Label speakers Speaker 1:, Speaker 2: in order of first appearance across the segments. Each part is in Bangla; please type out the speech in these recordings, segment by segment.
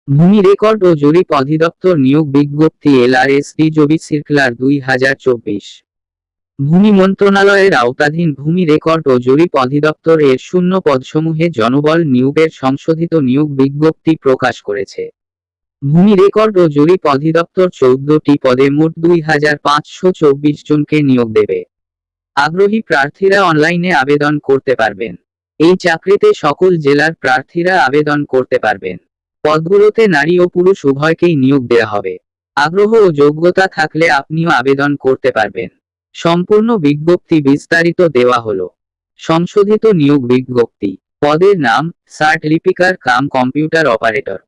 Speaker 1: ভূমি রেকর্ড ও জরিপ অধিদপ্তর নিয়োগ বিজ্ঞপ্তি LRSD জবি সার্কুলার 2024। ভূমি মন্ত্রণালয়ের আওতাধীন ভূমি রেকর্ড ও জরিপ অধিদপ্তর এর শূন্য পদসমূহে জনবল নিয়োগের সংশোধিত নিয়োগ বিজ্ঞপ্তি প্রকাশ করেছে। ভূমি রেকর্ড ও জরিপ অধিদপ্তর 14টি পদে মোট 2524 জনকে নিয়োগ দেবে। আগ্রহী প্রার্থীরা অনলাইনে আবেদন করতে পারবেন। এই চাকরিতে সকল জেলার প্রার্থীরা আবেদন করতে পারবেন। পদগুলোতে নারী ও পুরুষ উভয়কেই নিয়োগ দেওয়া হবে। আগ্রহ ও যোগ্যতা থাকলে আপনিও আবেদন করতে পারবেন। সম্পূর্ণ বিজ্ঞপ্তি বিস্তারিত দেওয়া হলো। সংশোধিত নিয়োগ বিজ্ঞপ্তি। পদের নাম সার্ট লিপিকার কাম কম্পিউটার অপারেটর।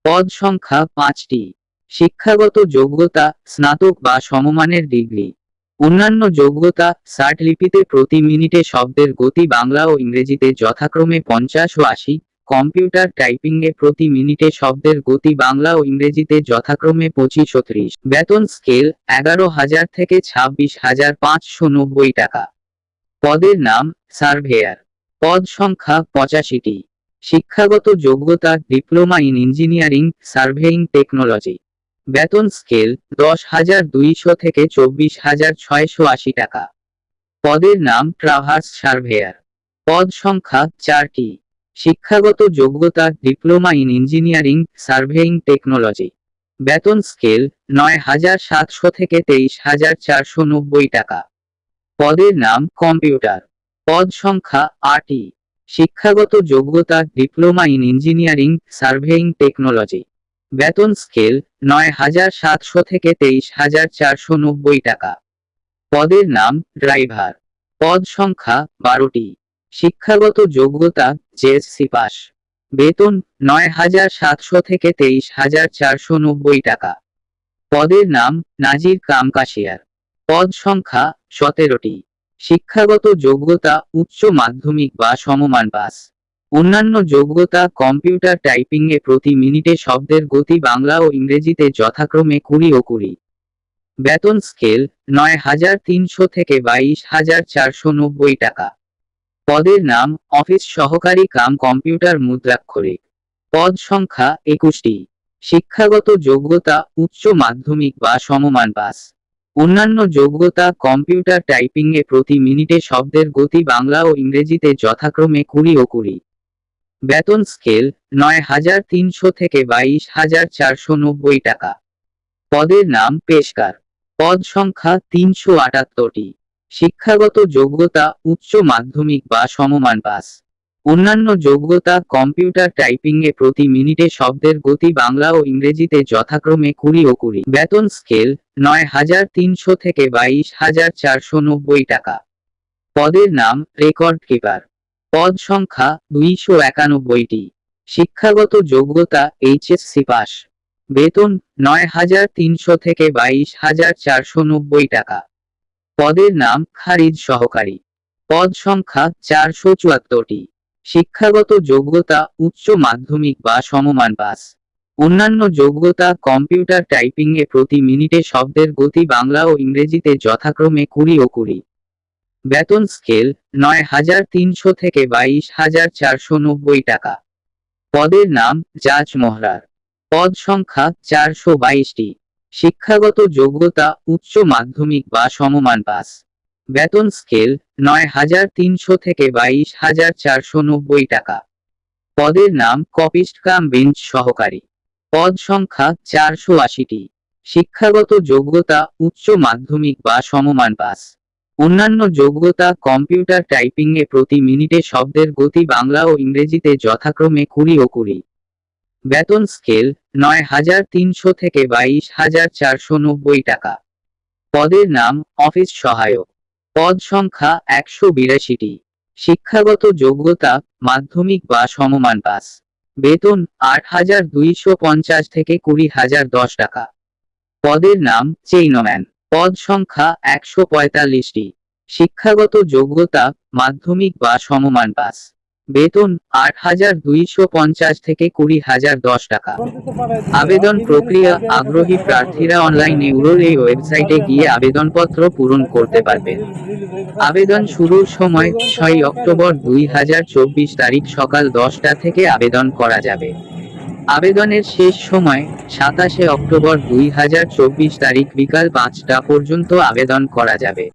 Speaker 1: পদ সংখ্যা 5টি। শিক্ষাগত যোগ্যতা স্নাতক বা সমমানের ডিগ্রি। অন্যান্য যোগ্যতা সার্ট লিপিতে প্রতি মিনিটে শব্দের গতি বাংলা ও ইংরেজিতে যথাক্রমে 50 ও 80, কম্পিউটার টাইপিংয়ে প্রতি মিনিটে শব্দের গতি বাংলা ও ইংরেজিতে যথাক্রমে 25 ও 30। বেতন স্কেল 11,000 থেকে 26,590 টাকা। পদের নাম সার্ভেয়ার। পদ সংখ্যা 85টি। শিক্ষাগত যোগ্যতা diploma in engineering surveying technology. বেতন স্কেল 10,200 থেকে 24,680 টাকা। পদের নাম ট্রাভার্স সার্ভেয়ার। পদ সংখ্যা 4টি। শিক্ষাগত যোগ্যতা diploma in engineering surveying technology. বেতন স্কেল 9,700 থেকে 23,490 টাকা। পদের নাম কম্পিউটার। পদ সংখ্যা 8টি। শিক্ষাগত যোগ্যতা diploma in engineering surveying technology. বেতন স্কেল 9,700 থেকে 23,490 টাকা। পদের নাম ড্রাইভার। পদ সংখ্যা 12টি। শিক্ষাগত যোগ্যতা জেএসসি পাস। বেতন 9,700 থেকে 23,490 টাকা। পদের নাম নাজির কাম কাশিয়ার। পদ সংখ্যা 17টি। শিক্ষাগত যোগ্যতা উচ্চ মাধ্যমিক বা সমমান পাস। অন্যান্য যোগ্যতা কম্পিউটার টাইপিংয়ে প্রতি মিনিটে শব্দের গতি বাংলা ও ইংরেজিতে যথাক্রমে 20 ও 20। বেতন স্কেল 9,300 থেকে 22,490 টাকা। পদের নাম অফিস সহকারী কাম কম্পিউটার মুদ্রাক্ষরিক। পদ সংখ্যা 21টি। শিক্ষাগত যোগ্যতা উচ্চ মাধ্যমিক বা সমমান পাস। অন্যান্য যোগ্যতা কম্পিউটার টাইপিংয়ে প্রতি মিনিটে শব্দের গতি বাংলা ও ইংরেজিতে যথাক্রমে 20 ও 20। বেতন স্কেল 9,300 থেকে 22,490 টাকা। পদের নাম পেশকার। পদ সংখ্যা 378টি। শিক্ষাগত যোগ্যতা উচ্চ মাধ্যমিক বা সমমান পাস। অন্যান্য যোগ্যতা কম্পিউটার টাইপিংয়ে প্রতি মিনিটে শব্দের গতি বাংলা ও ইংরেজিতে যথাক্রমে 20 ও 20। বেতন স্কেল 9,300 থেকে 22,490 টাকা। পদের নাম রেকর্ড কিপার। পদ সংখ্যা 291টি। শিক্ষাগত যোগ্যতা এইচএসসি পাস। বেতন 9,300 থেকে 22,490 টাকা। পদের নাম খারিজ সহকারী। পদ সংখ্যা 474টি। শিক্ষাগত যোগ্যতা উচ্চ মাধ্যমিক বা সমমান পাস। অন্যান্য যোগ্যতা কম্পিউটার টাইপিংয়ে প্রতি মিনিটে শব্দের গতি বাংলা ও ইংরেজিতে যথাক্রমে 20 ও 20। বেতন স্কেল 9,300 থেকে 22,490 টাকা। পদের নাম জাজ মোহরার। পদ সংখ্যা 422টি। শিক্ষাগত যোগ্যতা উচ্চ মাধ্যমিক বা সমমান পাস। বেতন স্কেল 9,300 থেকে 22,490 টাকা। পদের নাম কপিস্ট কাম বেঞ্চ সহকারী। পদ সংখ্যা 480টি। শিক্ষাগত যোগ্যতা উচ্চ মাধ্যমিক বা সমমান পাস। অন্যান্য যোগ্যতা কম্পিউটার টাইপিংয়ে প্রতি মিনিটে শব্দের গতি বাংলা ও ইংরেজিতে যথাক্রমে 20 ও 20। বেতন স্কেল 9,300 থেকে 22,490 টাকা। পদের নাম অফিস সহায়ক। পদ সংখ্যা 182টি। শিক্ষাগত যোগ্যতা মাধ্যমিক বা সমমান পাস। বেতন 8,250 থেকে 20,010 টাকা। পদের নাম চেইনম্যান। পদ সংখ্যা 145টি। শিক্ষাগত যোগ্যতা মাধ্যমিক বা সমমান পাস। বেতন 8,250 থেকে 20,010 টাকা। আবেদন প্রক্রিয়া আগ্রহী প্রার্থীরা অনলাইনে উড়োর এই ওয়েবসাইটে গিয়ে আবেদনপত্র পূরণ করতে পারবেন। আবেদন শুরুর সময় 6 অক্টোবর 2024 তারিখ সকাল 10টা থেকে আবেদন করা যাবে। আবেদনের শেষ সময় 27 অক্টোবর 2024 তারিখ বিকাল 5টা পর্যন্ত আবেদন করা যাবে।